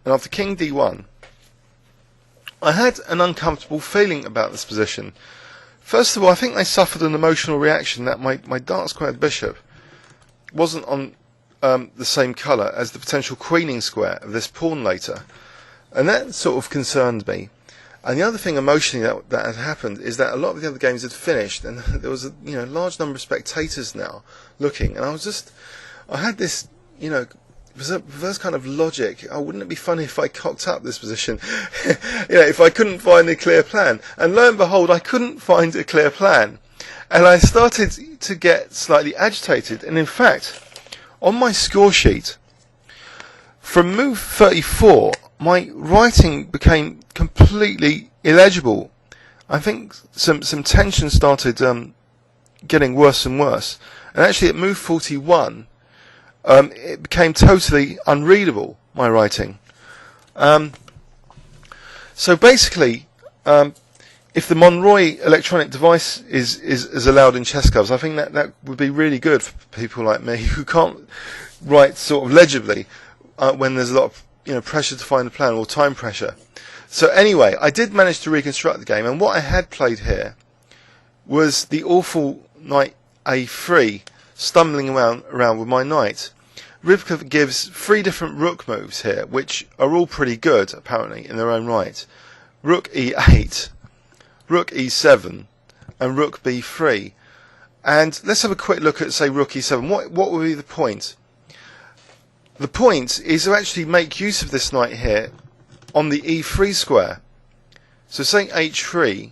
and after king d1, I had an uncomfortable feeling about this position. First of all, I think they suffered an emotional reaction that my dark squared bishop wasn't on the same colour as the potential queening square of this pawn later, and that sort of concerned me. And the other thing emotionally that had happened is that a lot of the other games had finished, and there was a large number of spectators now looking, and I had this reverse kind of logic. Oh, wouldn't it be funny if I cocked up this position? If I couldn't find a clear plan. And lo and behold, I couldn't find a clear plan. And I started to get slightly agitated. And in fact, on my score sheet, from move 34, my writing became completely illegible. I think some tension started getting worse and worse. And actually at move 41, it became totally unreadable, my writing. So basically, if the Monroy electronic device is allowed in chess clubs, I think that would be really good for people like me who can't write sort of legibly when there's a lot of pressure to find a plan or time pressure. So anyway, I did manage to reconstruct the game, and what I had played here was the awful knight a3, stumbling around with my knight. Rybka gives 3 different rook moves here, which are all pretty good, apparently, in their own right. Rook e8, rook e7, and rook b3. And let's have a quick look at, say, rook e7. What would be the point? The point is to actually make use of this knight here on the e3 square. So say h3,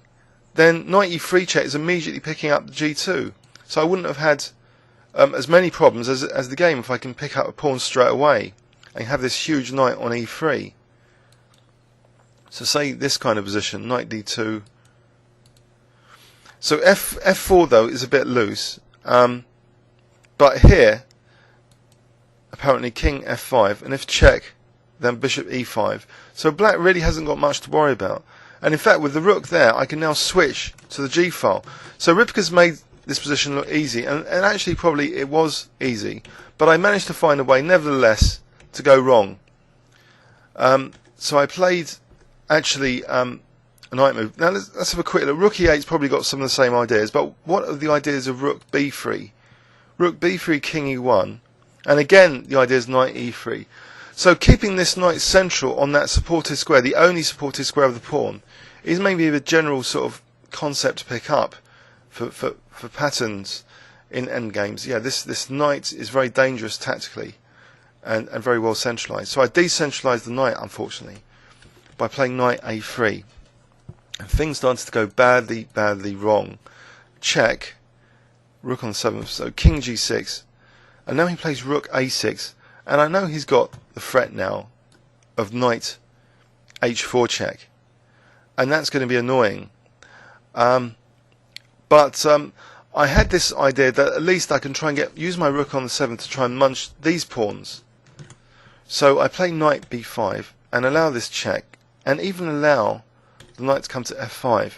then knight e3 check is immediately picking up the g2. So I wouldn't have had as many problems as the game if I can pick up a pawn straight away and have this huge knight on e3. So say this kind of position, knight d2. So f4 though is a bit loose, but here apparently king f5, and if check, then bishop e5. So black really hasn't got much to worry about. And in fact, with the rook there, I can now switch to the g file. So Rybka's made this position look easy, and actually probably it was easy, but I managed to find a way nevertheless to go wrong. So I played actually a knight move. Now let's have a quick look. Rook e8's probably got some of the same ideas, but what are the ideas of rook b3? Rook b3, king e1, and again the idea is knight e3. So keeping this knight central on that supported square, the only supported square of the pawn, is maybe a general sort of concept to pick up for patterns in endgames. Yeah, this knight is very dangerous tactically and very well centralised. So I decentralised the knight, unfortunately, by playing knight a3. And things started to go badly wrong. Check, rook on 7th, so king g6. And now he plays rook a6. And I know he's got the threat now of knight h4 check. And that's going to be annoying. But I had this idea that at least I can try and use my rook on the 7th to try and munch these pawns. So I play knight b5 and allow this check, and even allow the knight to come to f5.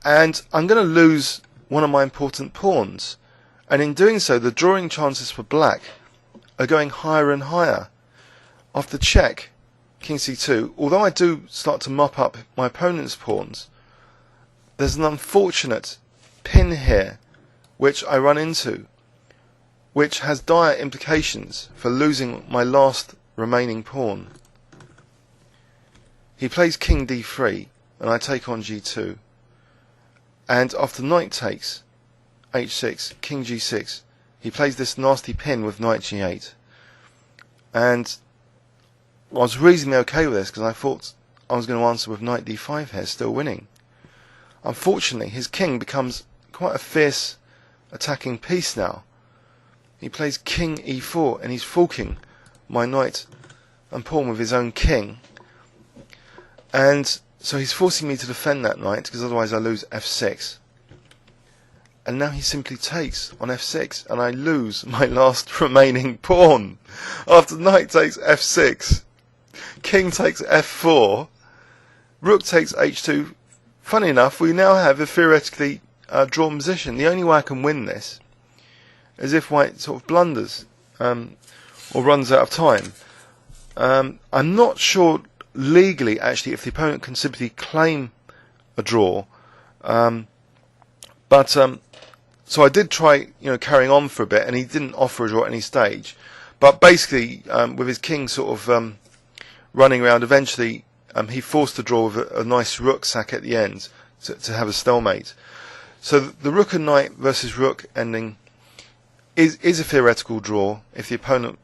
And I'm going to lose one of my important pawns. And in doing so, the drawing chances for black are going higher and higher. After check, king c2, although I do start to mop up my opponent's pawns, there's an unfortunate pin here which I run into, which has dire implications for losing my last remaining pawn. He plays king d3 and I take on g2, and after knight takes h6, king g6, he plays this nasty pin with knight g8, and I was reasonably okay with this because I thought I was going to answer with knight d5 here, still winning. Unfortunately, his king becomes quite a fierce attacking piece now. He plays king e4 and he's forking my knight and pawn with his own king, and so he's forcing me to defend that knight because otherwise I lose f6. And now he simply takes on f6 and I lose my last remaining pawn. After knight takes f6, king takes f4, rook takes h2. Funny enough, we now have a theoretically drawn position. The only way I can win this is if white sort of blunders or runs out of time. I'm not sure legally actually if the opponent can simply claim a draw, but so I did try carrying on for a bit, and he didn't offer a draw at any stage. But basically, with his king sort of running around, eventually he forced the draw with a nice rook sack at the end to have a stalemate. So the rook and knight versus rook ending is a theoretical draw if the opponent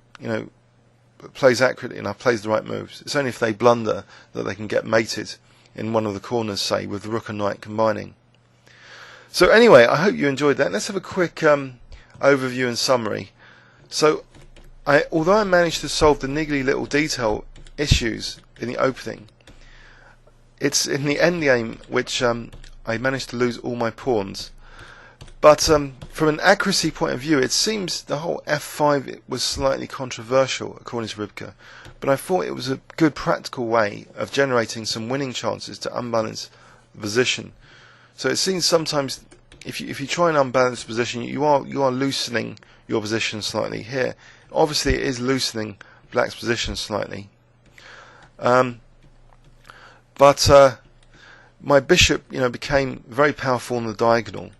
plays accurately enough, plays the right moves. It's only if they blunder that they can get mated in one of the corners, say, with the rook and knight combining. So anyway, I hope you enjoyed that. Let's have a quick overview and summary. So although I managed to solve the niggly little detail issues in the opening, it's in the endgame which I managed to lose all my pawns. But from an accuracy point of view, it seems the whole f5 was slightly controversial, according to Rybka. But I thought it was a good practical way of generating some winning chances to unbalance the position. So it seems sometimes if you try and unbalance the position, you are loosening your position slightly here. Obviously, it is loosening black's position slightly. But my bishop, became very powerful on the diagonal,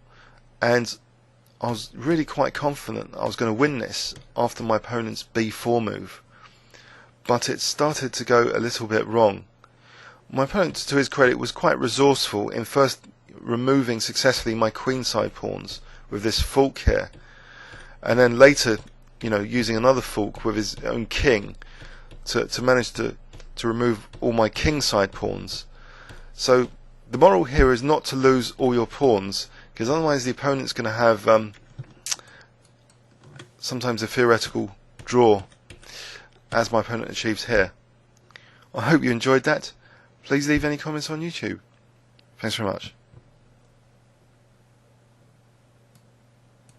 and I was really quite confident I was going to win this after my opponent's b4 move. But it started to go a little bit wrong. My opponent, to his credit, was quite resourceful in first removing successfully my queenside pawns with this fork here, and then later, using another fork with his own king to manage to remove all my kingside pawns. So the moral here is not to lose all your pawns, because otherwise the opponent's going to have sometimes a theoretical draw, as my opponent achieves here. I hope you enjoyed that. Please leave any comments on YouTube. Thanks very much.